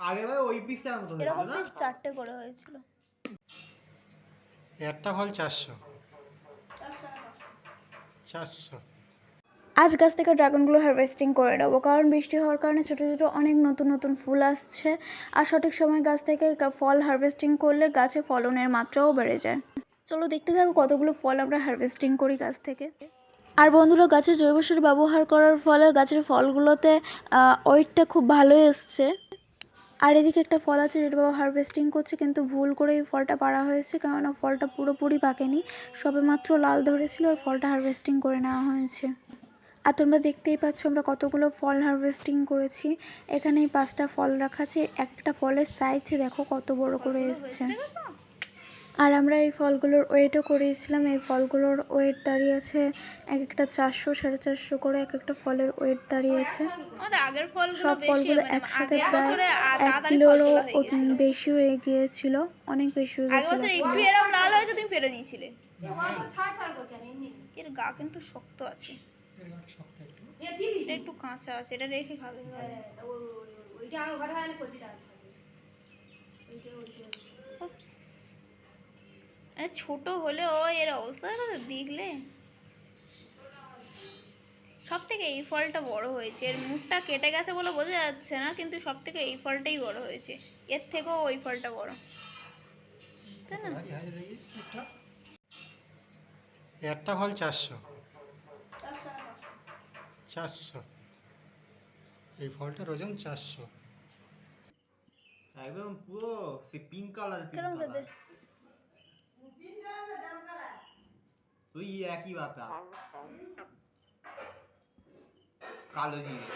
আগেরবার ওই পিসটার মতো হয়েছিল এরকম না? পিস 4টে করে হয়েছিল। একটা ফল 400। 400। আজ গাছ থেকে ড্রাগনগুলো হারভেস্টিং করে নেবো, কারণ বৃষ্টি হওয়ার কারণে ছোট ছোট অনেক নতুন নতুন ফুল আসছে। আর সঠিক সময় গাছ থেকে ফল হারভেস্টিং করলে গাছে ফলনের মাত্রাও বেড়ে যায়। চলো দেখতে থাকো কতগুলো ফল আমরা হারভেস্টিং করি গাছ থেকে। আর বন্ধুরা, গাছে জৈব সার ব্যবহার করার ফলে গাছের ফলগুলোতে ওয়েটটা খুব ভালোই এসছে। আর এদিকে একটা ফল আছে যেটা বাবা হারভেস্টিং করছে, কিন্তু ভুল করে এই ফলটা পাড়া হয়েছে, কেননা ফলটা পুরোপুরি পাকেনি, সবে মাত্র লাল ধরেছিল আর ফলটা হারভেস্টিং করে নেওয়া হয়েছে। আর তোমরা দেখতেই পাচ্ছ আমরা কতগুলো ফল হারভেস্টিং করেছি। এখানে 5টা ফল রাখা আছে, একটা ফলের সাইজ দেখো কত বড় করে এসছে। আর আমরা এই ফলগুলোর ওয়েটও করিয়েছিলাম। এই ফলগুলোর ওয়েট দাঁড়িয়েছে এক একটা 400 450 করে, এক একটা ফলের ওয়েট দাঁড়িয়েছে। সব ফলগুলো একসাথে প্রায় 1 কিলোরও বেশি হয়ে গিয়েছিল, অনেক বেশি হয়ে গেছিল। একটু এরকম লাল হয়েছে তুমি ফেলে দিয়েছিলে। এর গা কিন্তু শক্ত আছে, এটা একটু কাঁচা আছে, এটা রেখে খাবে। ছোট হলেও এর অবস্থা দেখলে। সব থেকে এই ফলটা বড় হয়েছে, এর মুখটা কেটে গেছে বলে বোঝা যাচ্ছে না, কিন্তু সব থেকে এই ফলটাই বড় হয়েছে, এর থেকেও ওই ফলটা বড়, তাই না? একটা ফল 400। 400। এই ফলটার ওজন 400। একদম পুরো সেই পিঙ্ক কালার। কেরম খেতে? তুই একই ব্যাপার, কালো জিনিস।